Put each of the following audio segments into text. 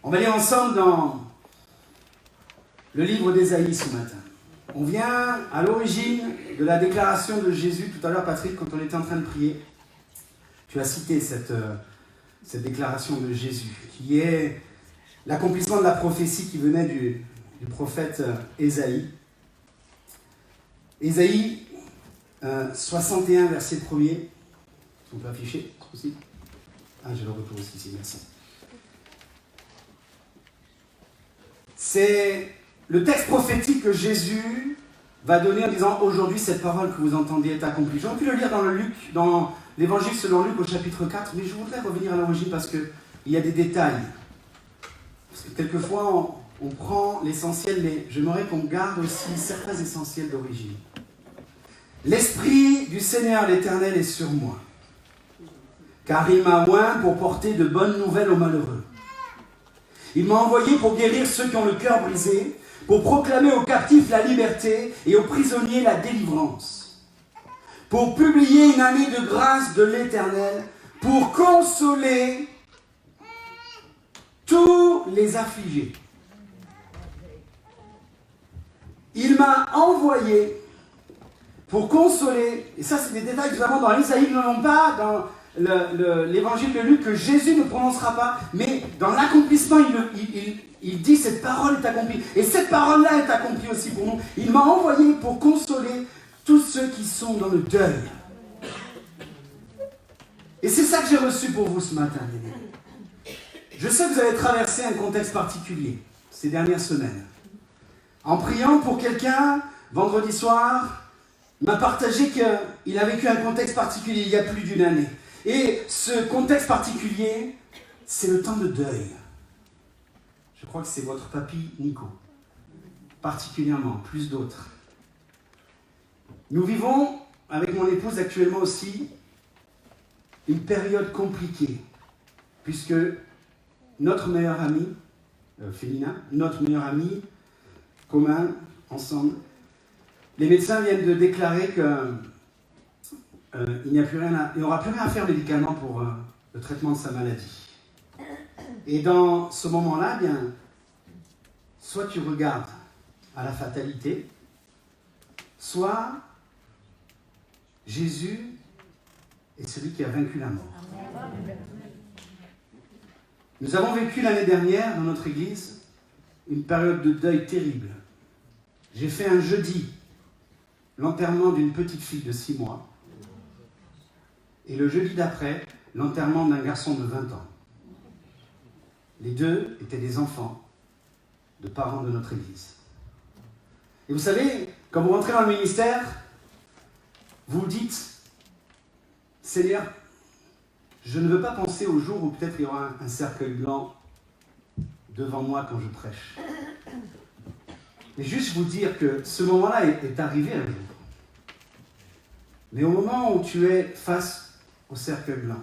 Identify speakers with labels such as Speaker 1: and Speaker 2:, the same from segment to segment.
Speaker 1: On va lire ensemble dans le livre d'Ésaïe ce matin. On vient à l'origine de la déclaration de Jésus. Tout à l'heure, Patrick, quand on était en train de prier, tu as cité cette déclaration de Jésus, qui est l'accomplissement de la prophétie qui venait du prophète Ésaïe. Ésaïe 61, verset 1er. On peut afficher aussi. Ah, j'ai le retour aussi, merci. C'est le texte prophétique que Jésus va donner en disant « Aujourd'hui, cette parole que vous entendez est accomplie ». J'aurais pu le lire dans l'évangile selon Luc au chapitre 4, mais je voudrais revenir à l'origine parce qu'il y a des détails. Parce que quelquefois, on prend l'essentiel, mais j'aimerais qu'on garde aussi certains essentiels d'origine. « L'Esprit du Seigneur l'Éternel est sur moi, car il m'a oint pour porter de bonnes nouvelles aux malheureux. Il m'a envoyé pour guérir ceux qui ont le cœur brisé, pour proclamer aux captifs la liberté et aux prisonniers la délivrance, pour publier une année de grâce de l'Éternel, pour consoler tous les affligés. Il m'a envoyé pour consoler, et ça c'est des détails que nous avons dans l'Ésaïe, nous n'avons pas dans l'évangile de Luc que Jésus ne prononcera pas, mais dans l'accomplissement, il dit cette parole est accomplie. Et cette parole-là est accomplie aussi pour nous. Il m'a envoyé pour consoler tous ceux qui sont dans le deuil. Et c'est ça que j'ai reçu pour vous ce matin, les amis. Je sais que vous avez traversé un contexte particulier ces dernières semaines. En priant pour quelqu'un, vendredi soir, il m'a partagé qu'il a vécu un contexte particulier il y a plus d'une année. Et ce contexte particulier, c'est le temps de deuil. Je crois que c'est votre papy Nico, particulièrement, plus d'autres. Nous vivons, avec mon épouse actuellement aussi, une période compliquée, puisque notre meilleur ami, Félina, notre meilleur ami, commun, ensemble, les médecins viennent de déclarer que il n'y aura plus rien à faire médicalement pour le traitement de sa maladie. Et dans ce moment-là, bien, soit tu regardes à la fatalité, soit Jésus est celui qui a vaincu la mort. Nous avons vécu l'année dernière dans notre église une période de deuil terrible. J'ai fait un jeudi l'enterrement d'une petite fille de 6 mois. Et le jeudi d'après, l'enterrement d'un garçon de 20 ans. Les deux étaient des enfants de parents de notre église. Et vous savez, quand vous rentrez dans le ministère, vous dites, Seigneur, je ne veux pas penser au jour où peut-être il y aura un cercueil blanc devant moi quand je prêche. Mais juste vous dire que ce moment-là est arrivé un jour. Mais au moment où tu es face au cercueil blanc,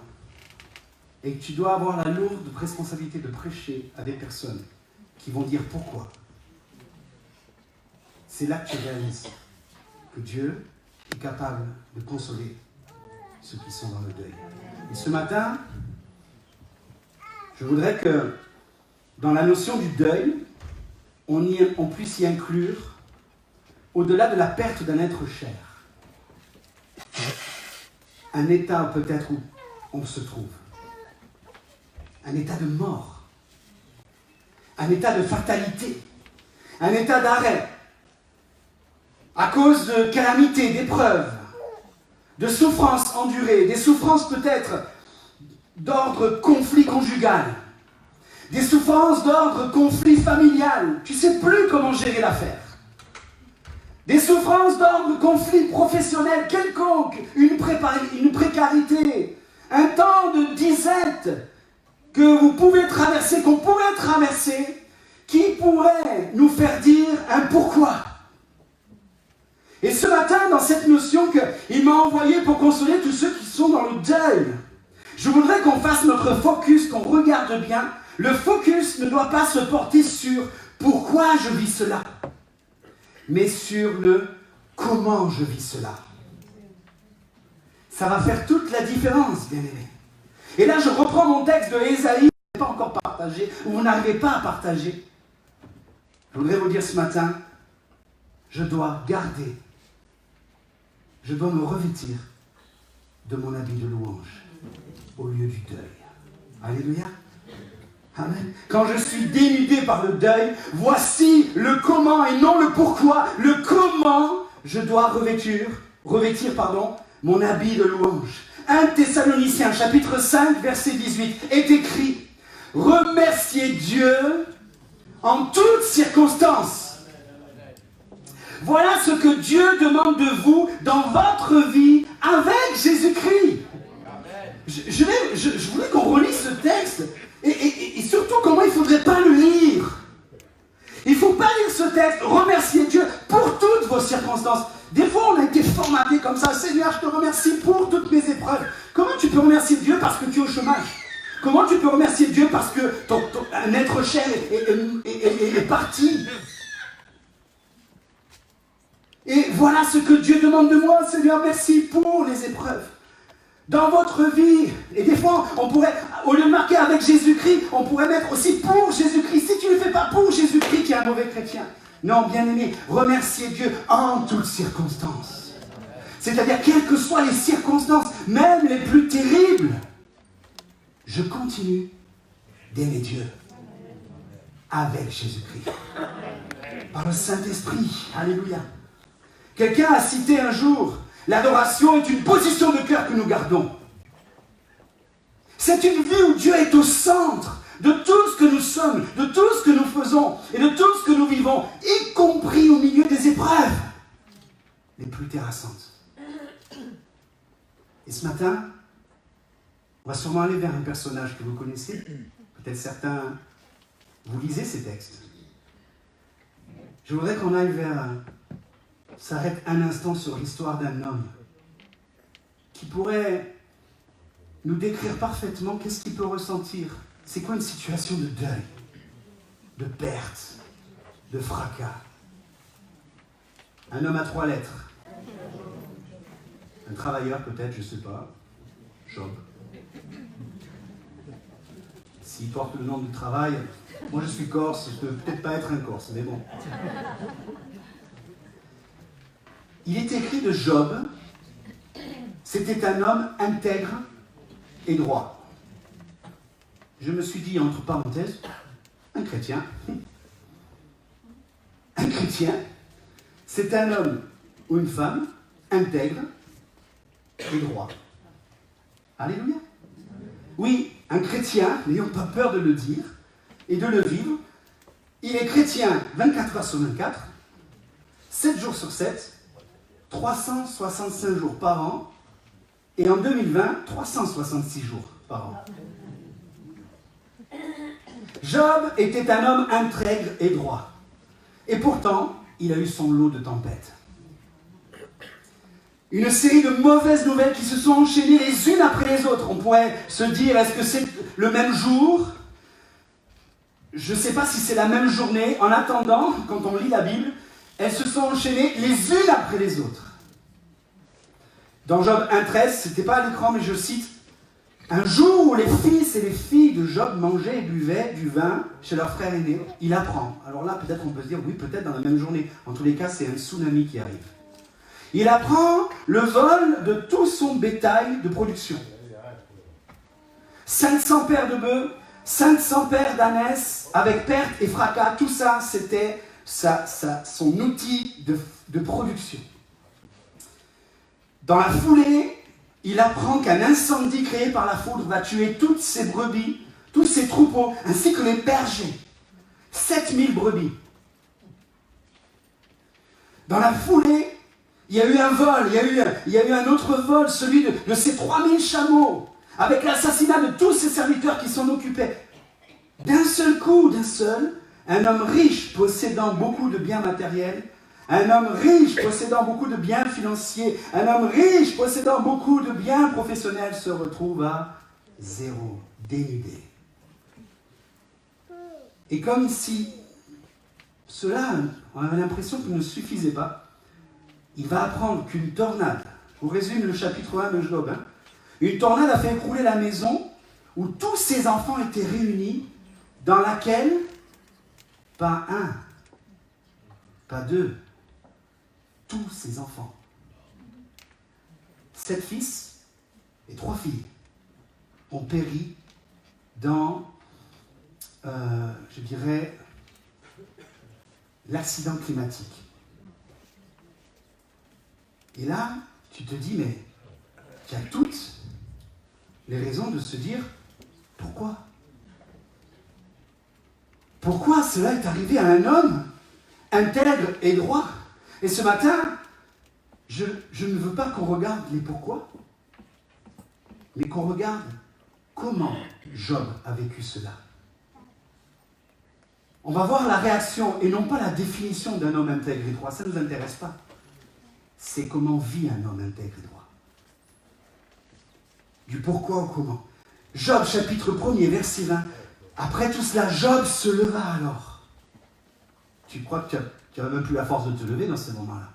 Speaker 1: et que tu dois avoir la lourde responsabilité de prêcher à des personnes qui vont dire pourquoi, c'est là que tu réalises que Dieu est capable de consoler ceux qui sont dans le deuil. Et ce matin, je voudrais que dans la notion du deuil, on puisse y inclure, au-delà de la perte d'un être cher, un état peut-être où on se trouve. Un état de mort. Un état de fatalité. Un état d'arrêt. À cause de calamités, d'épreuves, de souffrances endurées, des souffrances peut-être d'ordre conflit conjugal, des souffrances d'ordre conflit familial. Tu ne sais plus comment gérer l'affaire. Des souffrances d'ordre conflit professionnel quelconque, une précarité, un temps de disette que vous pouvez traverser, qu'on pourrait traverser, qui pourrait nous faire dire un pourquoi. Et ce matin, dans cette notion qu'il m'a envoyé pour consoler tous ceux qui sont dans le deuil, je voudrais qu'on fasse notre focus, qu'on regarde bien. Le focus ne doit pas se porter sur pourquoi je vis cela, mais sur le comment je vis cela. Ça va faire toute la différence, bien-aimés. Et là, je reprends mon texte de Ésaïe, je n'ai pas encore parlé. partager, ou vous n'arrivez pas à partager. Je voudrais vous dire ce matin, je dois garder, je dois me revêtir de mon habit de louange au lieu du deuil. Alléluia. Amen. Quand je suis dénudé par le deuil, voici le comment et non le pourquoi. Le comment je dois revêtir, mon habit de louange. 1 Thessaloniciens, chapitre 5, verset 18, est écrit « Remerciez Dieu en toutes circonstances. » Voilà ce que Dieu demande de vous dans votre vie avec Jésus-Christ. Je voulais qu'on relise ce texte et surtout comment il ne faudrait pas le lire. Il ne faut pas lire ce texte, remercier Dieu pour toutes vos circonstances. Des fois, on a été formaté comme ça. Seigneur, je te remercie pour toutes mes épreuves. Comment tu peux remercier Dieu parce que tu es au chômage? Comment tu peux remercier Dieu parce que un être cher est parti? Et voilà ce que Dieu demande de moi. Seigneur, merci pour les épreuves. Dans votre vie, et des fois, on pourrait, au lieu de marquer avec Jésus-Christ, on pourrait mettre aussi pour Jésus-Christ. Si tu ne le fais pas pour Jésus-Christ, tu es un mauvais chrétien. Non, bien-aimé, remerciez Dieu en toutes circonstances. C'est-à-dire, quelles que soient les circonstances, même les plus terribles, je continue d'aimer Dieu avec Jésus-Christ. Par le Saint-Esprit. Alléluia. Quelqu'un a cité un jour, l'adoration est une position de cœur que nous gardons. C'est une vie où Dieu est au centre de tout ce que nous sommes, de tout ce que nous faisons et de tout ce que nous vivons, y compris au milieu des épreuves les plus terrassantes. Et ce matin, on va sûrement aller vers un personnage que vous connaissez. Peut-être certains, vous lisez ces textes. Je voudrais qu'on aille s'arrête un instant sur l'histoire d'un homme qui pourrait nous décrire parfaitement qu'est-ce qu'il peut ressentir. C'est quoi une situation de deuil, de perte, de fracas? Un homme à 3 lettres. Un travailleur peut-être, je ne sais pas. Job. S'il porte le nom du travail, moi je suis corse, je ne peux peut-être pas être un corse, mais bon. Il est écrit de Job, c'était un homme intègre et droit. Je me suis dit, entre parenthèses, un chrétien. Un chrétien, c'est un homme ou une femme intègre et droit. Alléluia. Oui, un chrétien, n'ayons pas peur de le dire et de le vivre, il est chrétien 24 heures sur 24, 7 jours sur 7, 365 jours par an, et en 2020, 366 jours par an. Job était un homme intègre et droit. Et pourtant, il a eu son lot de tempêtes. Une série de mauvaises nouvelles qui se sont enchaînées les unes après les autres. On pourrait se dire, est-ce que c'est le même jour? Je ne sais pas si c'est la même journée. En attendant, quand on lit la Bible, elles se sont enchaînées les unes après les autres. Dans Job 1,13, ce n'était pas à l'écran, mais je cite, « Un jour où les fils et les filles de Job mangeaient et buvaient du vin chez leur frère aîné, il apprend. » Alors là, peut-être on peut se dire, oui, peut-être dans la même journée. En tous les cas, c'est un tsunami qui arrive. Il apprend le vol de tout son bétail de production. 500 paires de bœufs, 500 paires d'ânesses, avec perte et fracas, tout ça, c'était son outil de production. Dans la foulée, il apprend qu'un incendie créé par la foudre va tuer toutes ses brebis, tous ses troupeaux, ainsi que les bergers. 7000 brebis. Dans la foulée, il y a eu un vol, il y a eu un autre vol, celui de ces 3000 chameaux, avec l'assassinat de tous ses serviteurs qui s'en occupaient. D'un seul coup, un homme riche possédant beaucoup de biens matériels, un homme riche possédant beaucoup de biens financiers, un homme riche possédant beaucoup de biens professionnels se retrouve à zéro, dénudé. Et comme si cela, on avait l'impression qu'il ne suffisait pas, il va apprendre qu'une tornade, je vous résume le chapitre 1 de Job, une tornade a fait écrouler la maison où tous ses enfants étaient réunis dans laquelle, pas un, pas deux, tous ses enfants, 7 fils et 3 filles, ont péri dans, je dirais, l'accident climatique. Et là, tu te dis, mais il y a toutes les raisons de se dire, pourquoi ? Pourquoi cela est arrivé à un homme intègre et droit ? Et ce matin, je ne veux pas qu'on regarde les pourquoi, mais qu'on regarde comment Job a vécu cela. On va voir la réaction et non pas la définition d'un homme intègre et droit. Ça ne nous intéresse pas. C'est comment vit un homme intègre et droit. Du pourquoi au comment. Job, chapitre 1er, verset 20. Après tout cela, Job se leva alors. Tu crois que tu n'as même plus la force de te lever dans ce moment-là.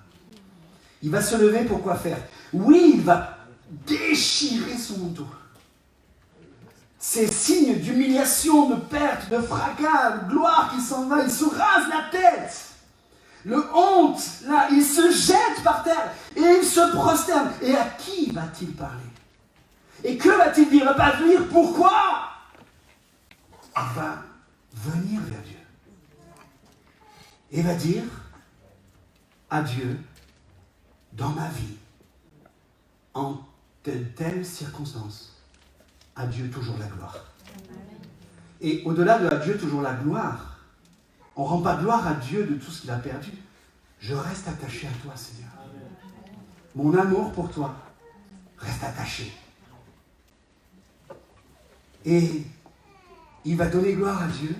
Speaker 1: Il va se lever pour quoi faire ? Oui, il va déchirer son manteau. Ces signes d'humiliation, de perte, de fracas, de gloire qui s'en va, il se rase la tête. Le honte, là, il se jette par terre et il se prosterne. Et à qui va-t-il parler ? Et que va-t-il dire ? Il ne va pas dire pourquoi ? Il va venir vers Dieu. Et va dire à Dieu, dans ma vie, en telle circonstance, à Dieu toujours la gloire. Et au-delà de à Dieu toujours la gloire, on ne rend pas gloire à Dieu de tout ce qu'il a perdu. Je reste attaché à toi, Seigneur. Mon amour pour toi reste attaché. Et il va donner gloire à Dieu.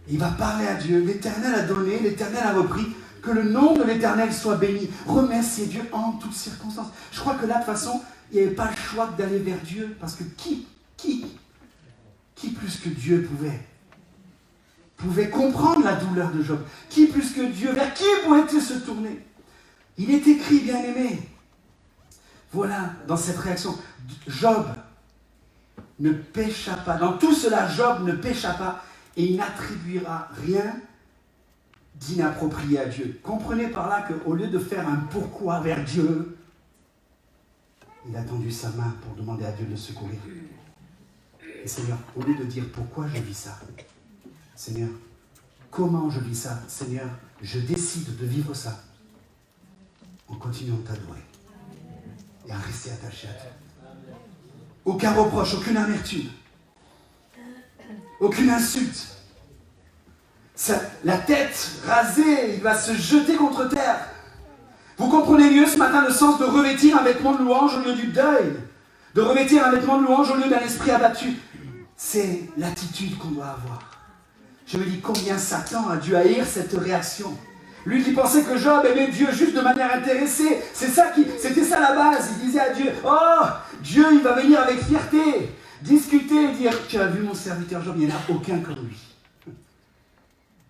Speaker 1: Il va parler à Dieu. L'Éternel a donné, l'Éternel a repris. Que le nom de l'Éternel soit béni. Remerciez Dieu en toutes circonstances. Je crois que là, de toute façon, il n'y avait pas le choix d'aller vers Dieu. Parce que qui plus que Dieu pouvait comprendre la douleur de Job? Qui plus que Dieu? Vers qui pouvait-il se tourner? Il est écrit, bien-aimé. Voilà, dans cette réaction, Job ne pécha pas. Dans tout cela, Job ne pécha pas et il n'attribuera rien d'inapproprié à Dieu. Comprenez par là qu'au lieu de faire un pourquoi vers Dieu, il a tendu sa main pour demander à Dieu de le secourir. Et Seigneur, au lieu de dire pourquoi je vis ça, Seigneur, comment je vis ça, Seigneur, je décide de vivre ça en continuant de t'adorer et à rester attaché à toi. Aucun reproche, aucune amertume, aucune insulte. La tête rasée, il va se jeter contre terre. Vous comprenez mieux ce matin le sens de revêtir un vêtement de louange au lieu du deuil, de revêtir un vêtement de louange au lieu d'un esprit abattu. C'est l'attitude qu'on doit avoir. Je me dis combien Satan a dû haïr cette réaction. Lui qui pensait que Job aimait Dieu juste de manière intéressée, c'était ça la base. Il disait à Dieu, oh, Dieu il va venir avec fierté, discuter et dire, tu as vu mon serviteur Job, il n'y en a aucun comme lui.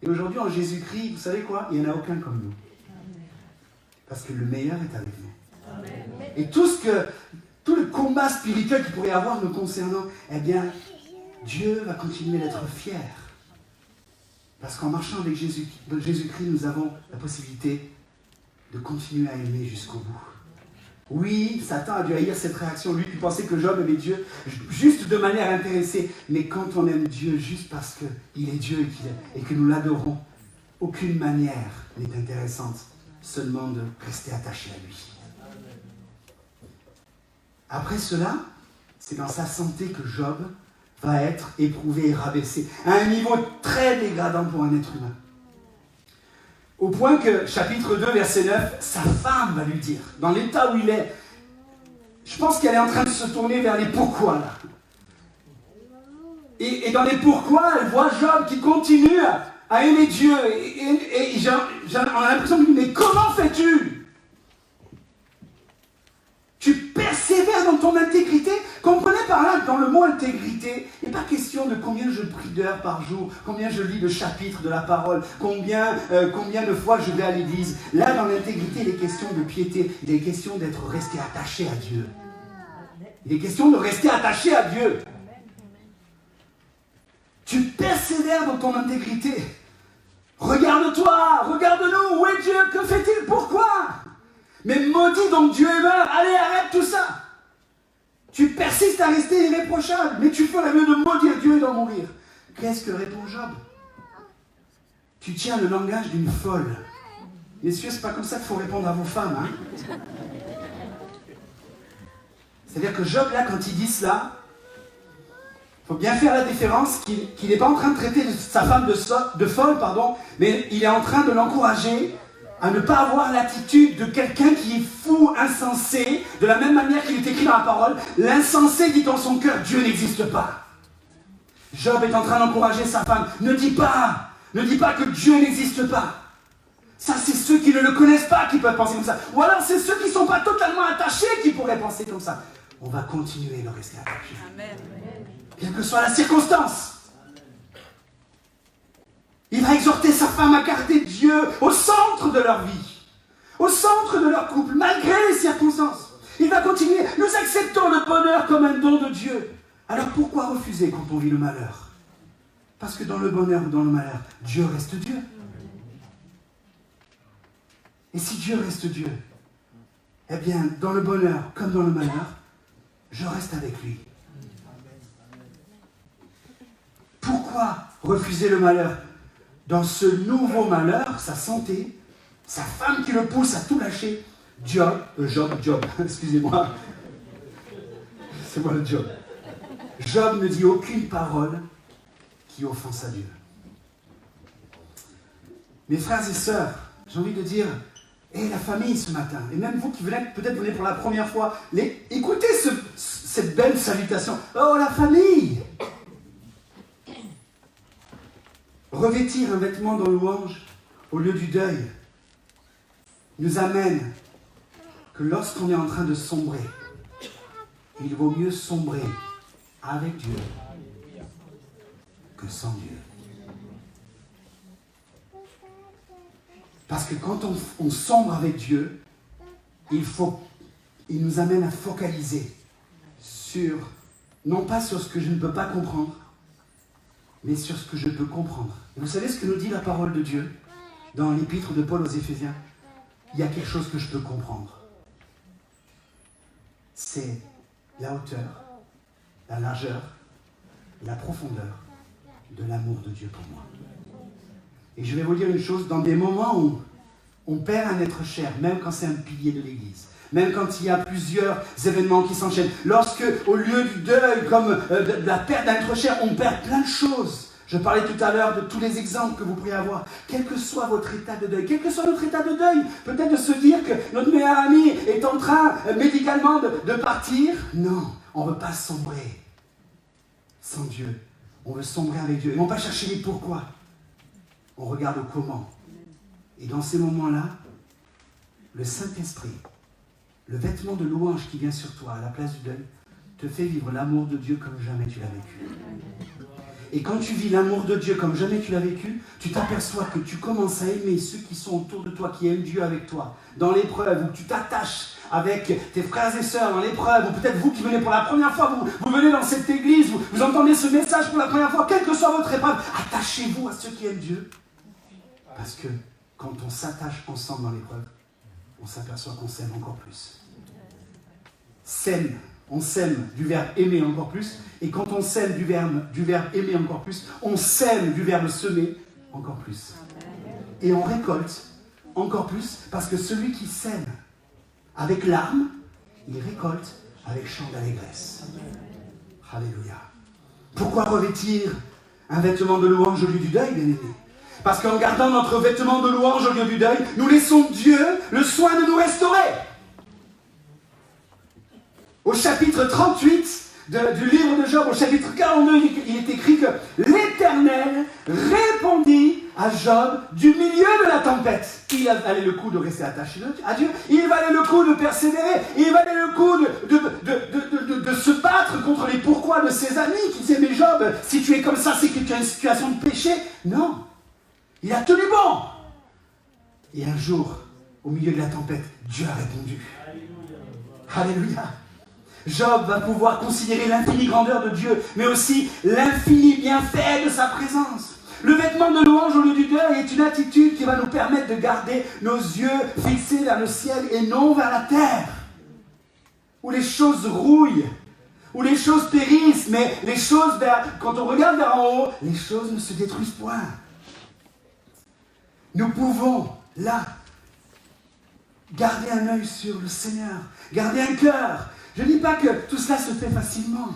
Speaker 1: Et aujourd'hui en Jésus-Christ, vous savez quoi? Il n'y en a aucun comme nous. Parce que le meilleur est avec nous. Amen. Et tout le combat spirituel qu'il pourrait y avoir nous concernant, eh bien, Dieu va continuer d'être fier. Parce qu'en marchant avec Jésus-Christ, nous avons la possibilité de continuer à aimer jusqu'au bout. Oui, Satan a dû haïr cette réaction. Lui qui pensait que Job aimait Dieu juste de manière intéressée. Mais quand on aime Dieu juste parce qu'il est Dieu et que nous l'adorons, aucune manière n'est intéressante. Seulement de rester attaché à lui. Après cela, c'est dans sa santé que Job va être éprouvé et rabaissé à un niveau très dégradant pour un être humain. Au point que, chapitre 2, verset 9, sa femme va lui dire, dans l'état où il est, je pense qu'elle est en train de se tourner vers les pourquoi là. Et dans les pourquoi, elle voit Job qui continue à aimer Dieu. Et on a l'impression de lui dire, mais comment fais-tu? Tu persévères dans ton intégrité. Comprenez par là que dans le mot intégrité, il n'est pas question de combien je prie d'heures par jour, combien je lis de chapitres de la parole, combien de fois je vais à l'église. Là, dans l'intégrité, il est question de piété. Il est question d'être resté attaché à Dieu. Il est question de rester attaché à Dieu. Tu persévères persévère dans ton intégrité. Regarde-toi, regarde-nous, où est Dieu? Que fait-il? Pourquoi? Mais maudit donc Dieu et meurs. Allez, arrête tout ça. Tu persistes à rester irréprochable, mais tu ferais mieux de maudire Dieu et d'en mourir. Qu'est-ce que répond Job? Tu tiens le langage d'une folle. Messieurs, c'est pas comme ça qu'il faut répondre à vos femmes. Hein? C'est-à-dire que Job, là, quand il dit cela, il faut bien faire la différence qu'il n'est pas en train de traiter sa femme de folle, mais il est en train de l'encourager à ne pas avoir l'attitude de quelqu'un qui est fou, insensé, de la même manière qu'il est écrit dans la parole. L'insensé dit dans son cœur, Dieu n'existe pas. Job est en train d'encourager sa femme. Ne dis pas que Dieu n'existe pas. Ça, c'est ceux qui ne le connaissent pas qui peuvent penser comme ça. Ou alors, c'est ceux qui ne sont pas totalement attachés qui pourraient penser comme ça. On va continuer de rester attachés. Amen. Quelle que soit la circonstance. Il va exhorter sa femme à garder Dieu au centre de leur vie, au centre de leur couple, malgré les circonstances. Il va continuer. Nous acceptons le bonheur comme un don de Dieu. Alors pourquoi refuser quand on vit le malheur? Parce que dans le bonheur ou dans le malheur, Dieu reste Dieu. Et si Dieu reste Dieu, eh bien, dans le bonheur comme dans le malheur, je reste avec lui. Pourquoi refuser le malheur? Dans ce nouveau malheur, sa santé, sa femme qui le pousse à tout lâcher, Job, excusez-moi, c'est moi le Job. Job ne dit aucune parole qui offense à Dieu. Mes frères et sœurs, j'ai envie de dire, la famille ce matin, et même vous qui peut-être venez pour la première fois, écoutez cette belle salutation. Oh, la famille! Revêtir un vêtement de louange au lieu du deuil nous amène que lorsqu'on est en train de sombrer, il vaut mieux sombrer avec Dieu que sans Dieu. Parce que quand on sombre avec Dieu, il nous amène à focaliser non pas sur ce que je ne peux pas comprendre, mais sur ce que je peux comprendre. Et vous savez ce que nous dit la parole de Dieu dans l'épître de Paul aux Éphésiens? Il y a quelque chose que je peux comprendre. C'est la hauteur, la largeur, la profondeur de l'amour de Dieu pour moi. Et je vais vous dire une chose, dans des moments où on perd un être cher, même quand c'est un pilier de l'Église, même quand il y a plusieurs événements qui s'enchaînent, lorsque, au lieu du deuil, comme de la perte d'un être cher, on perd plein de choses. Je parlais tout à l'heure de tous les exemples que vous pourriez avoir. Quel que soit votre état de deuil, quel que soit notre état de deuil, peut-être de se dire que notre meilleur ami est en train, médicalement, de partir. Non, on ne veut pas sombrer sans Dieu. On veut sombrer avec Dieu. Et on ne va pas chercher les pourquoi. On regarde au comment. Et dans ces moments-là, le Saint-Esprit, le vêtement de louange qui vient sur toi à la place du deuil, te fait vivre l'amour de Dieu comme jamais tu l'as vécu. Et quand tu vis l'amour de Dieu comme jamais tu l'as vécu, tu t'aperçois que tu commences à aimer ceux qui sont autour de toi, qui aiment Dieu avec toi, dans l'épreuve, où tu t'attaches avec tes frères et sœurs dans l'épreuve, ou peut-être vous qui venez pour la première fois, vous venez dans cette église, vous entendez ce message pour la première fois, quelle que soit votre épreuve, attachez-vous à ceux qui aiment Dieu. Parce que quand on s'attache ensemble dans l'épreuve, on s'aperçoit qu'on s'aime encore plus. On s'aime du verbe aimer encore plus, et quand on s'aime du verbe aimer encore plus, on sème du verbe semer encore plus. Et on récolte encore plus, parce que celui qui sème avec larmes, il récolte avec chant d'allégresse. Alléluia. Pourquoi revêtir un vêtement de louange au lieu du deuil, bien-aimé? Parce qu'en gardant notre vêtement de louange au lieu du deuil, nous laissons Dieu le soin de nous restaurer. Au chapitre 38 du livre de Job, au chapitre 42, il est écrit que l'Éternel répondit à Job du milieu de la tempête. Il valait le coup de rester attaché à Dieu, il valait le coup de persévérer, il valait le coup de se battre contre les pourquoi de ses amis qui disaient « Mais Job, si tu es comme ça, c'est que tu as une situation de péché. » Non, il a tenu bon. Et un jour, au milieu de la tempête, Dieu a répondu. Alléluia. Job va pouvoir considérer l'infinie grandeur de Dieu, mais aussi l'infini bienfait de sa présence. Le vêtement de louange au lieu du deuil est une attitude qui va nous permettre de garder nos yeux fixés vers le ciel et non vers la terre, où les choses rouillent, où les choses périssent, mais les choses, quand on regarde vers en haut, les choses ne se détruisent point. Nous pouvons, là, garder un œil sur le Seigneur, garder un cœur. Je ne dis pas que tout cela se fait facilement.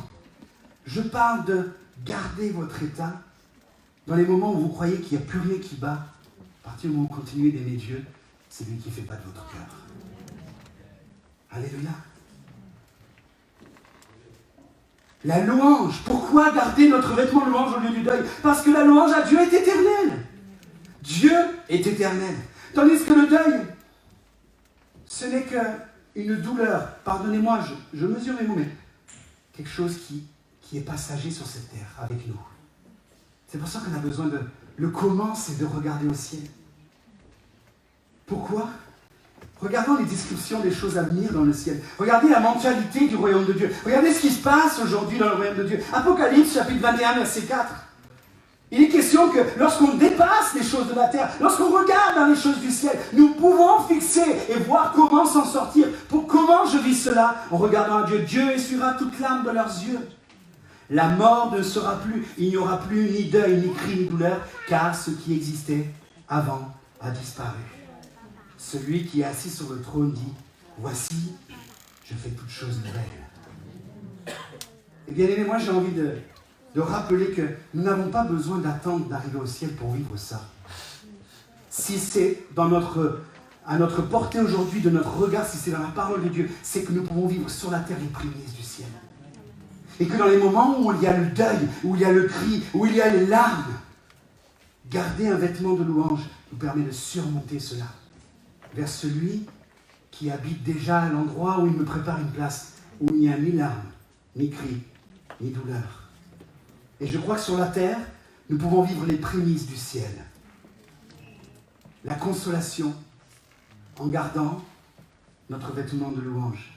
Speaker 1: Je parle de garder votre état dans les moments où vous croyez qu'il n'y a plus rien qui bat. À partir du moment où vous continuez d'aimer Dieu, c'est lui qui fait battre votre cœur. Alléluia. La louange. Pourquoi garder notre vêtement de louange au lieu du deuil? Parce que la louange à Dieu est éternelle. Dieu est éternel. Tandis que le deuil, ce n'est qu'une douleur. Pardonnez-moi, je mesure mes mots, mais quelque chose qui est passager sur cette terre avec nous. C'est pour ça qu'on a besoin de... Le comment, c'est de regarder au ciel. Pourquoi? Regardons les descriptions des choses à venir dans le ciel. Regardez la mentalité du royaume de Dieu. Regardez ce qui se passe aujourd'hui dans le royaume de Dieu. Apocalypse, chapitre 21, verset 4. Il est question que lorsqu'on dépasse les choses de la terre, lorsqu'on regarde dans les choses du ciel, nous pouvons fixer et voir comment s'en sortir. Comment je vis cela? En regardant à Dieu. Dieu essuiera toute larme de leurs yeux. La mort ne sera plus. Il n'y aura plus ni deuil, ni cri, ni douleur, car ce qui existait avant a disparu. Celui qui est assis sur le trône dit, voici, je fais toutes choses nouvelles. Et bien aimé, moi j'ai envie de rappeler que nous n'avons pas besoin d'attendre d'arriver au ciel pour vivre ça. Si c'est à notre portée aujourd'hui, de notre regard, si c'est dans la parole de Dieu, c'est que nous pouvons vivre sur la terre les prémices du ciel. Et que dans les moments où il y a le deuil, où il y a le cri, où il y a les larmes, garder un vêtement de louange nous permet de surmonter cela vers celui qui habite déjà à l'endroit où il me prépare une place, où il n'y a ni larmes, ni cris, ni douleur. Et je crois que sur la terre, nous pouvons vivre les prémices du ciel. La consolation en gardant notre vêtement de louange.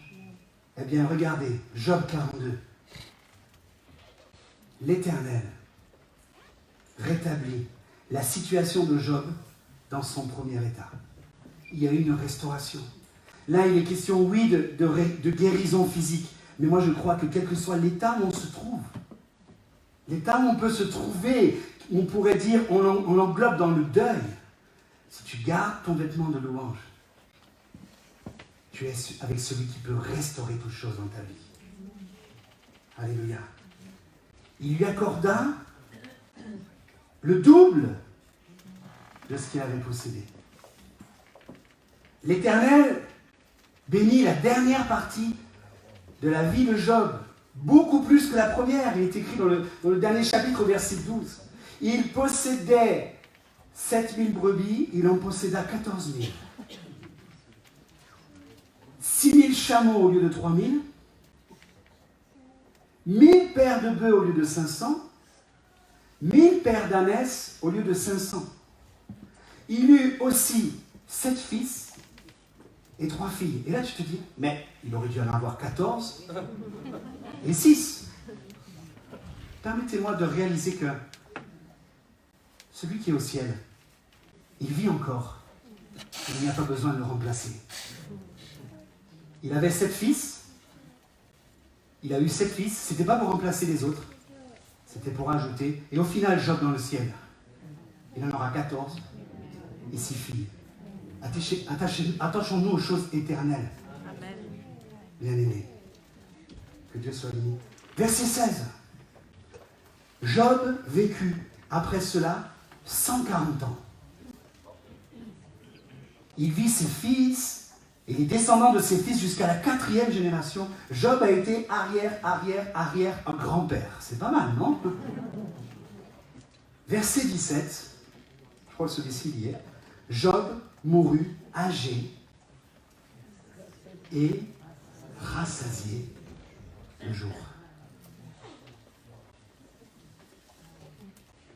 Speaker 1: Eh bien, regardez, Job 42. L'Éternel rétablit la situation de Job dans son premier état. Il y a eu une restauration. Là, il est question, oui, de guérison physique. Mais moi, je crois que quel que soit l'état où on se trouve, l'état où on peut se trouver, on pourrait dire, on l'englobe dans le deuil. Si tu gardes ton vêtement de louange, tu es avec celui qui peut restaurer toutes choses dans ta vie. Alléluia. Il lui accorda le double de ce qu'il avait possédé. L'Éternel bénit la dernière partie de la vie de Job, beaucoup plus que la première. Il est écrit dans le dernier chapitre, verset 12. Il possédait 7000 brebis, il en posséda 14 000. 6000 chameaux au lieu de 3000. 1000 paires de bœufs au lieu de 500. 1000 paires d'ânesses au lieu de 500. Il eut aussi 7 fils et 3 filles. Et là, tu te dis, mais il aurait dû en avoir 14 et 6. Permettez-moi de réaliser que celui qui est au ciel, il vit encore. Il n'y a pas besoin de le remplacer. Il avait 7 fils. Il a eu 7 fils. Ce n'était pas pour remplacer les autres. C'était pour ajouter. Et au final, Job dans le ciel, il en aura 14 et 6 filles. Attachons-nous aux choses éternelles. Amen. Bien-aimés. Que Dieu soit béni. Verset 16. Job vécut après cela 140 ans. Il vit ses fils et les descendants de ses fils jusqu'à la 4e génération. Job a été arrière grand-père. C'est pas mal, non? Verset 17. Je crois que celui-ci y est. Job mourut âgé et rassasié un jour.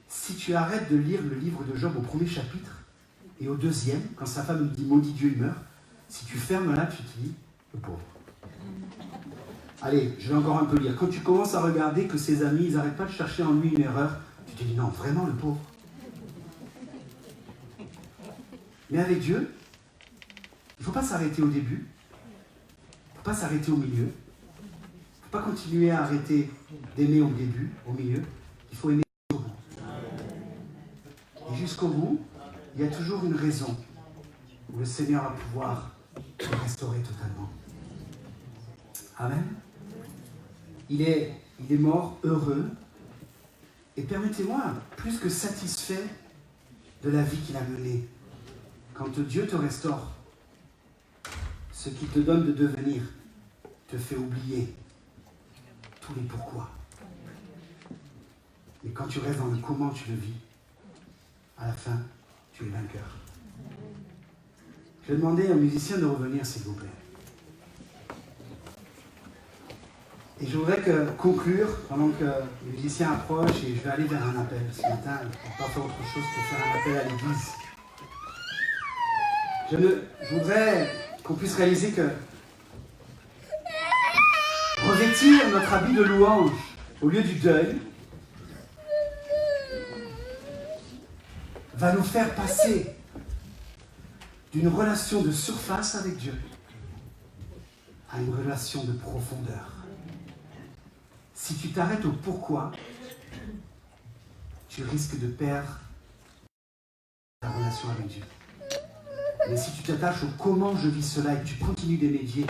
Speaker 1: Si tu arrêtes de lire le livre de Job au premier chapitre et au deuxième, quand sa femme lui dit maudit Dieu, il meurt, si tu fermes là, tu te dis le pauvre. Allez, je vais encore un peu lire. Quand tu commences à regarder que ses amis, ils n'arrêtent pas de chercher en lui une erreur, tu te dis non, vraiment le pauvre. Mais avec Dieu, il ne faut pas s'arrêter au début. Il ne faut pas s'arrêter au milieu. Il ne faut pas continuer à arrêter d'aimer au début, au milieu. Il faut aimer jusqu'au bout. Et jusqu'au bout, il y a toujours une raison où le Seigneur va pouvoir te restaurer totalement. Amen. Il est mort heureux et permettez-moi, plus que satisfait de la vie qu'il a menée. Quand Dieu te restaure, ce qu'il te donne de devenir te fait oublier tous les pourquoi. Et quand tu restes dans le comment tu le vis, à la fin, tu es vainqueur. Je vais demander aux musiciens de revenir, s'il vous plaît. Et je voudrais conclure, pendant que les musiciens approchent, et je vais aller vers un appel. Ce matin, je ne peux pas faire autre chose que faire un appel à l'église. Je voudrais qu'on puisse réaliser que revêtir notre habit de louange au lieu du deuil va nous faire passer d'une relation de surface avec Dieu à une relation de profondeur. Si tu t'arrêtes au pourquoi, tu risques de perdre ta relation avec Dieu. Mais si tu t'attaches au comment je vis cela et que tu continues d'aimer Dieu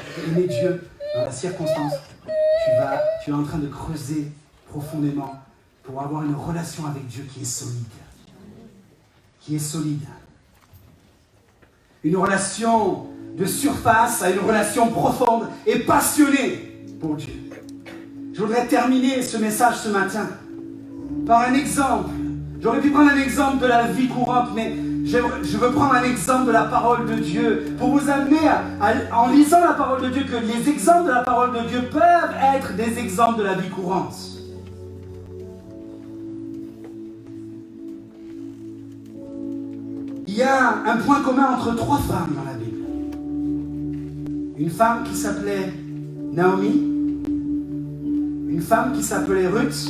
Speaker 1: dans la circonstance, tu es en train de creuser profondément pour avoir une relation avec Dieu qui est solide. Qui est solide. Une relation de surface à une relation profonde et passionnée pour Dieu. Je voudrais terminer ce message ce matin par un exemple. J'aurais pu prendre un exemple de la vie courante, mais je veux prendre un exemple de la parole de Dieu pour vous amener, en lisant la parole de Dieu, que les exemples de la parole de Dieu peuvent être des exemples de la vie courante. Il y a un point commun entre 3 femmes dans la Bible. Une femme qui s'appelait Naomi, une femme qui s'appelait Ruth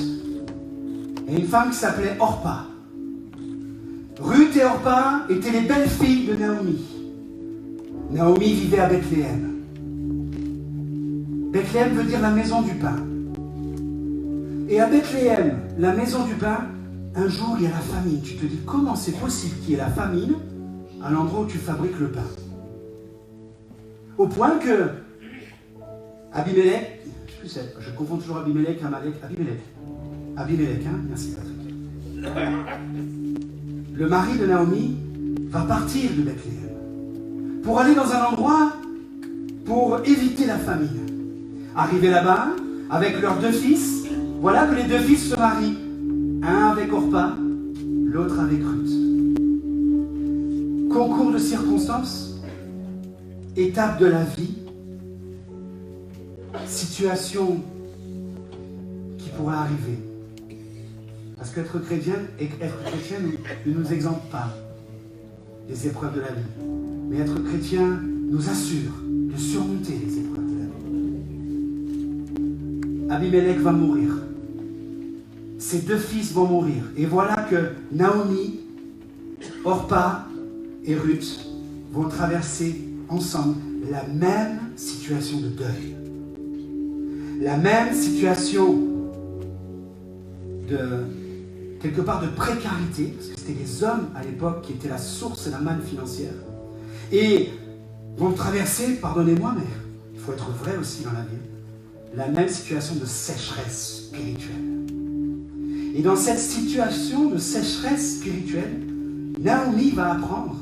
Speaker 1: et une femme qui s'appelait Orpa. Ruth et Orpa étaient les belles filles de Naomi. Naomi vivait à Bethléem. Bethléem veut dire la maison du pain. Et à Bethléem, la maison du pain, un jour il y a la famine. Tu te dis comment c'est possible qu'il y ait la famine à l'endroit où tu fabriques le pain. Au point que Abimelech, je confonds toujours Abimelech, Amalek, Abimelech, hein, merci Patrick. Le mari de Naomi va partir de Bethléem pour aller dans un endroit pour éviter la famine. Arrivé là-bas, avec leurs 2 fils, voilà que les 2 fils se marient. Un avec Orpa, l'autre avec Ruth. Concours de circonstances, étape de la vie, situation qui pourrait arriver. Parce qu'être chrétien ne nous exempte pas des épreuves de la vie. Mais être chrétien nous assure de surmonter les épreuves de la vie. Abimelech va mourir. Ses 2 fils vont mourir. Et voilà que Naomi, Orpa et Ruth vont traverser ensemble la même situation de deuil. La même situation de, quelque part, de précarité, parce que c'était les hommes à l'époque qui étaient la source et la manne financière, et vont traverser, pardonnez-moi, mais il faut être vrai aussi dans la vie, la même situation de sécheresse spirituelle. Et dans cette situation de sécheresse spirituelle, Naomi va apprendre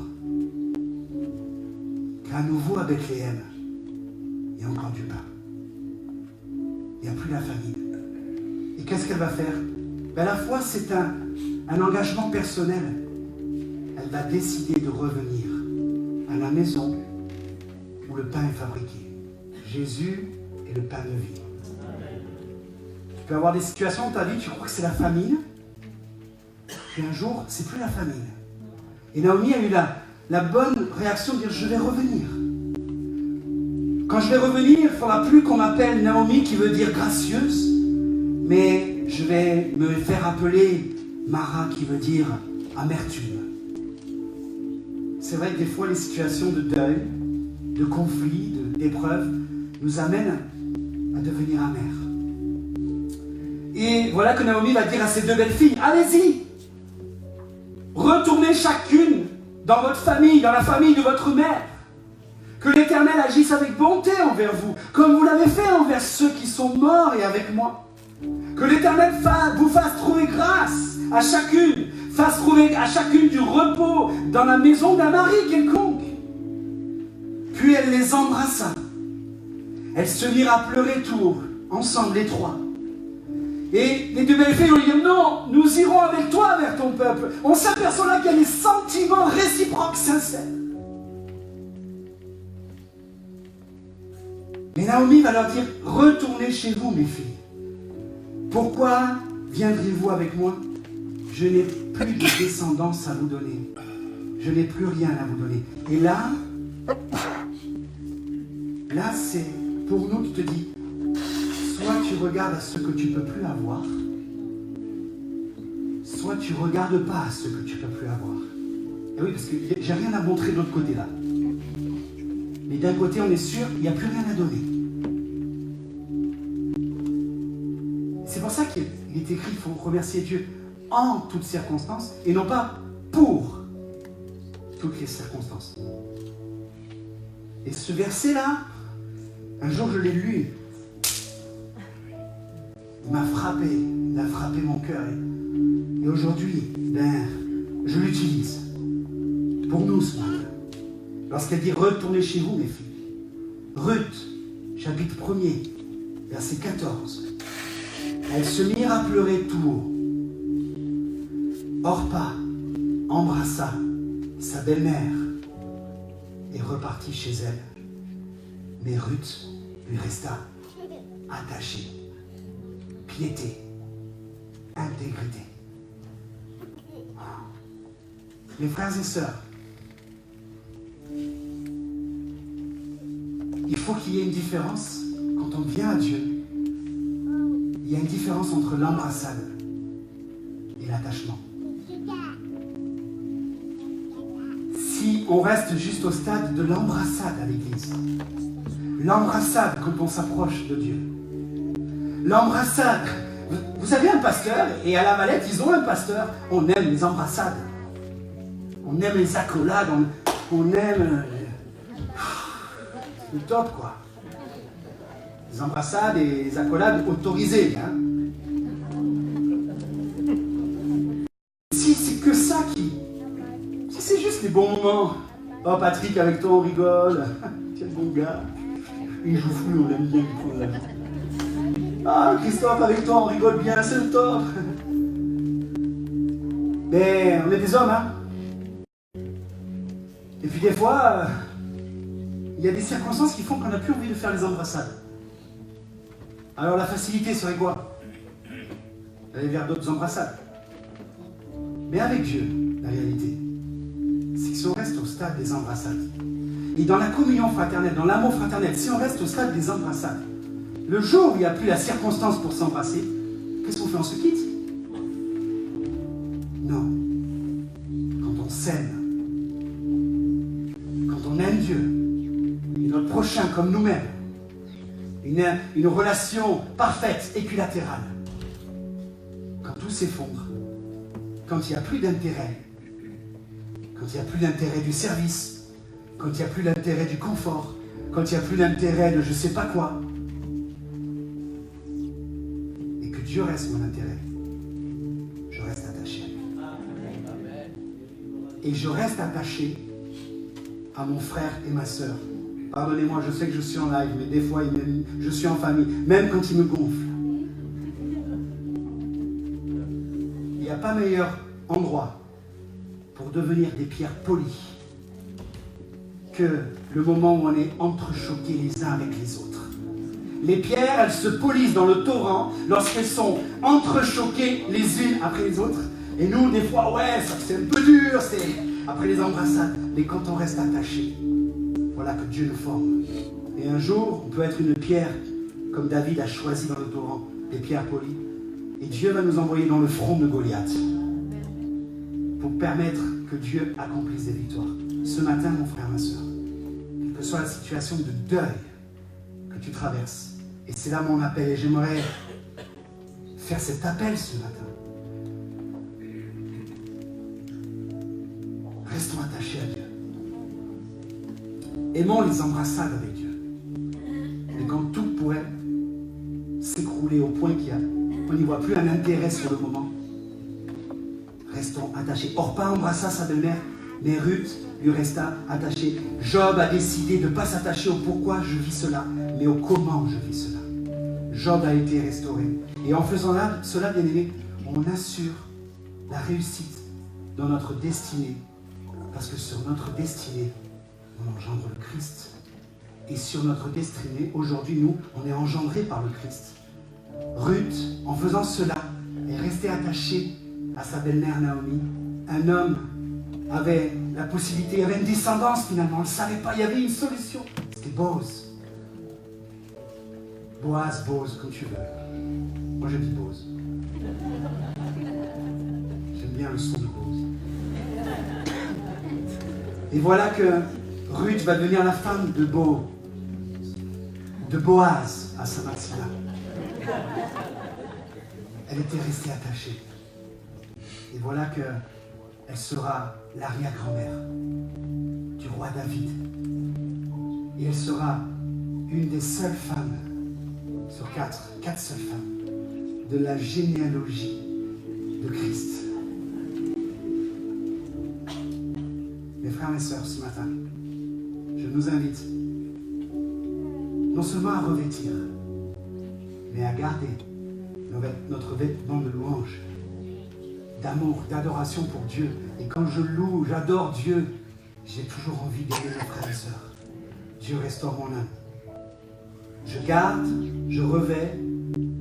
Speaker 1: qu'à nouveau à Bethléem, il y a encore du pain. Il n'y a plus la famine. Et qu'est-ce qu'elle va faire? À la fois, c'est un engagement personnel. Elle va décider de revenir à la maison où le pain est fabriqué. Jésus est le pain de vie. Tu peux avoir des situations dans ta vie, tu crois que c'est la famine, puis un jour, c'est plus la famine. Et Naomi a eu la bonne réaction de dire, je vais revenir. Quand je vais revenir, il ne faudra plus qu'on m'appelle Naomi, qui veut dire gracieuse, mais je vais me faire appeler Mara, qui veut dire amertume. c'est vrai que des fois les situations de deuil, de conflit, d'épreuve nous amènent à devenir amers. Et voilà que Naomi va dire à ses deux belles filles, allez-y, retournez chacune dans votre famille, dans la famille de votre mère. Que l'Éternel agisse avec bonté envers vous, comme vous l'avez fait envers ceux qui sont morts et avec moi. Que l'Éternel vous fasse trouver grâce à chacune, fasse trouver à chacune du repos dans la maison d'un mari quelconque. Puis elle les embrassa. Elles se mirent à pleurer tout haut, ensemble les trois. Et les deux belles filles lui disent, non, nous irons avec toi vers ton peuple. On s'aperçoit là qu'il y a des sentiments réciproques sincères. Mais Naomi va leur dire, retournez chez vous mes filles. Pourquoi viendrez-vous avec moi? Je n'ai plus de descendance à vous donner. Je n'ai plus rien à vous donner. Et là c'est pour nous qui te dit, soit tu regardes à ce que tu ne peux plus avoir, soit tu ne regardes pas à ce que tu ne peux plus avoir. Et oui, parce que j'ai rien à montrer de l'autre côté là. Mais d'un côté, on est sûr, il n'y a plus rien à donner. C'est pour ça qu'il est écrit qu'il faut remercier Dieu en toutes circonstances et non pas pour toutes les circonstances. Et ce verset-là, un jour je l'ai lu. Il m'a frappé, il a frappé mon cœur. Et aujourd'hui, je l'utilise pour nous ce matin. Lorsqu'elle dit « Retournez chez vous, mes filles ». Ruth, chapitre 1er, verset 14. Elles se mirent à pleurer tout haut. Orpa embrassa sa belle-mère et repartit chez elle. Mais Ruth lui resta attachée. Piété, intégrité. Mes frères et sœurs, il faut qu'il y ait une différence quand on vient à Dieu. Il y a une différence entre l'embrassade et l'attachement. Si on reste juste au stade de l'embrassade à l'église, l'embrassade quand on s'approche de Dieu, l'embrassade, vous avez un pasteur et à la Valette ils ont un pasteur, on aime les embrassades, on aime les accolades, on aime le top quoi. Les embrassades et les accolades autorisées. Hein. Si c'est que ça qui... Si c'est juste les bons moments. Oh Patrick, avec toi on rigole. Quel bon gars. Il joue fou, on aime bien lui prendre la vie. Ah Christophe, avec toi on rigole bien, c'est le top. Mais on est des hommes, hein. Et puis des fois, il y a des circonstances qui font qu'on n'a plus envie de faire les embrassades. Alors la facilité serait quoi? Aller vers d'autres embrassades. Mais avec Dieu, la réalité, c'est que si on reste au stade des embrassades, et dans la communion fraternelle, dans l'amour fraternel, si on reste au stade des embrassades, le jour où il n'y a plus la circonstance pour s'embrasser, qu'est-ce qu'on fait? On se quitte? Non. Quand on s'aime, quand on aime Dieu, et notre prochain comme nous-mêmes, une relation parfaite, équilatérale. Quand tout s'effondre, quand il n'y a plus d'intérêt, quand il n'y a plus d'intérêt du service, quand il n'y a plus d'intérêt du confort, quand il n'y a plus d'intérêt de je ne sais pas quoi, et que Dieu reste mon intérêt, je reste attaché à lui. Et je reste attaché à mon frère et ma sœur. Pardonnez-moi, je sais que je suis en live, mais des fois, je suis en famille, même quand il me gonfle. Il n'y a pas meilleur endroit pour devenir des pierres polies que le moment où on est entrechoqués les uns avec les autres. Les pierres, elles se polissent dans le torrent lorsqu'elles sont entrechoquées les unes après les autres. Et nous, des fois, ouais, c'est un peu dur, c'est après les embrassades. Mais quand on reste attaché, voilà que Dieu nous forme. Et un jour, on peut être une pierre, comme David a choisi dans le torrent, des pierres polies. Et Dieu va nous envoyer dans le front de Goliath pour permettre que Dieu accomplisse des victoires. ce matin, mon frère, ma soeur, quelle que soit la situation de deuil que tu traverses, et c'est là mon appel, et j'aimerais faire cet appel ce matin. Restons attachés à Dieu. Aimons les embrassades avec Dieu. Et quand tout pourrait s'écrouler au point qu'on n'y voit plus un intérêt sur le moment, restons attachés. Orpa embrassa sa belle-mère, mais Ruth lui resta attachée. Job a décidé de ne pas s'attacher au pourquoi je vis cela, mais au comment je vis cela. Job a été restauré. Et en faisant cela, bien aimé, on assure la réussite dans notre destinée. Parce que sur notre destinée, on engendre le Christ. Et sur notre destinée, aujourd'hui, nous, on est engendrés par le Christ. Ruth, en faisant cela, est restée attachée à sa belle-mère Naomi. Un homme avait la possibilité, il y avait une descendance finalement, on ne le savait pas, il y avait une solution. C'était Boaz. Boaz, Boaz, comme tu veux. Moi je dis Boaz. J'aime bien le son de Boaz. Et voilà que Ruth va devenir la femme de Boaz à Saint-Marcelin. Elle était restée attachée. Et voilà qu'elle sera l'arrière-grand-mère du roi David. Et elle sera une des seules femmes, sur quatre seules femmes, de la généalogie de Christ. Mes frères et sœurs, ce matin, je nous invite non seulement à revêtir, mais à garder notre vêtement de louange, d'amour, d'adoration pour Dieu. Et quand je loue, j'adore Dieu, j'ai toujours envie d'aider mes frères et sœurs. Dieu restaure mon âme. Je garde, je revais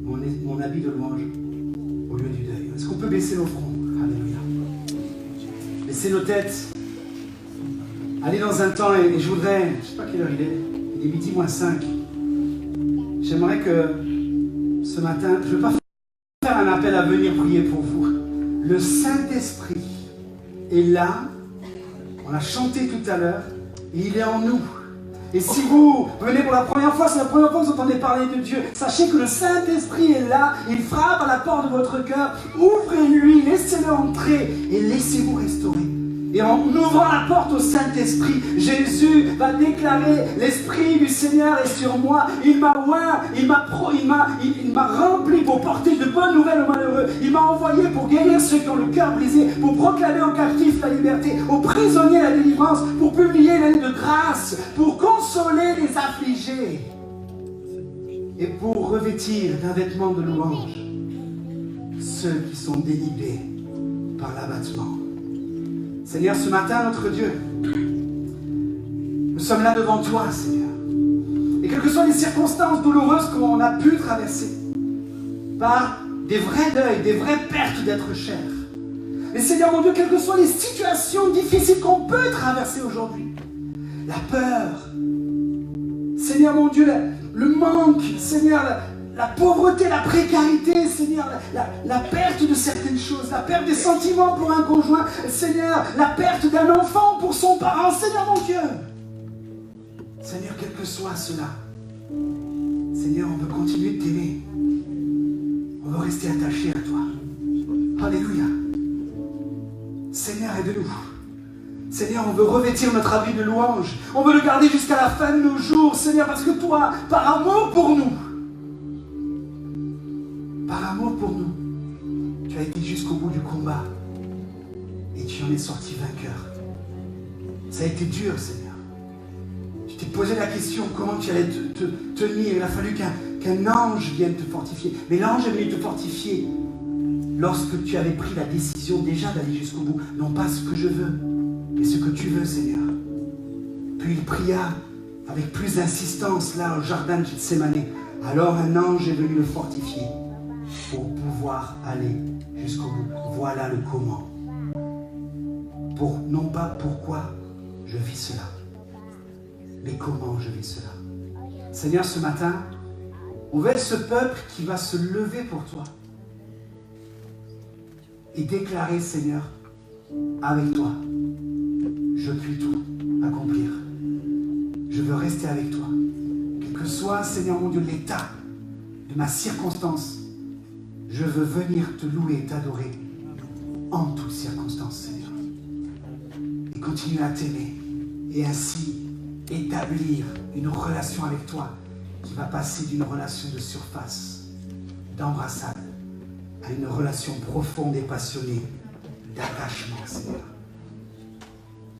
Speaker 1: mon habit de louange au lieu du deuil. Est-ce qu'on peut baisser nos fronts? Alléluia. Baisser nos têtes. Aller dans un temps, et je voudrais, je ne sais pas quelle heure il est midi moins 5. J'aimerais que ce matin, je ne veux pas faire un appel à venir prier pour vous. Le Saint-Esprit est là, on a chanté tout à l'heure, et il est en nous. Et si vous venez pour la première fois, c'est la première fois que vous entendez parler de Dieu, sachez que le Saint-Esprit est là, il frappe à la porte de votre cœur, ouvrez-lui, laissez-le entrer et laissez-vous restaurer. Et en ouvrant la porte au Saint-Esprit, Jésus va déclarer: l'Esprit du Seigneur est sur moi. Il m'a oint, il m'a rempli pour porter de bonnes nouvelles aux malheureux. Il m'a envoyé pour guérir ceux qui ont le cœur brisé, pour proclamer aux captifs la liberté, aux prisonniers la délivrance, pour publier l'année de grâce, pour consoler les affligés et pour revêtir d'un vêtement de louange ceux qui sont dénudés par l'abattement. Seigneur, ce matin, notre Dieu, nous sommes là devant toi, Seigneur. Et quelles que soient les circonstances douloureuses qu'on a pu traverser, par des vrais deuils, des vraies pertes d'être cher. Et Seigneur, mon Dieu, quelles que soient les situations difficiles qu'on peut traverser aujourd'hui, la peur, Seigneur, mon Dieu, le manque, Seigneur, la pauvreté, la précarité, Seigneur, la perte de certaines choses, la perte des sentiments pour un conjoint, Seigneur, la perte d'un enfant pour son parent, Seigneur mon Dieu. Seigneur, quel que soit cela, Seigneur, on veut continuer de t'aimer. On veut rester attaché à toi. Alléluia. Seigneur, aide-nous. Seigneur, on veut revêtir notre habit de louange. On veut le garder jusqu'à la fin de nos jours, Seigneur, parce que toi, par amour pour nous, tu as été jusqu'au bout du combat et tu en es sorti vainqueur. Ça a été dur, Seigneur. Tu t'es posé la question comment tu allais te tenir. Il a fallu qu'un ange vienne te fortifier. Mais l'ange est venu te fortifier lorsque tu avais pris la décision déjà d'aller jusqu'au bout. Non pas ce que je veux, mais ce que tu veux, Seigneur. Puis il pria avec plus d'insistance là au jardin de Gethsémani. Alors un ange est venu le fortifier pour pouvoir aller jusqu'au bout. Voilà le comment. Non pas pourquoi je vis cela, mais comment je vis cela. Seigneur, ce matin, on veut être ce peuple qui va se lever pour toi et déclarer, Seigneur, avec toi, je puis tout. rester avec toi. Quel que soit, Seigneur mon Dieu, l'état de ma circonstance, je veux venir te louer et t'adorer en toutes circonstances, Seigneur. Et continuer à t'aimer et ainsi établir une relation avec toi qui va passer d'une relation de surface, d'embrassade, à une relation profonde et passionnée d'attachement, Seigneur.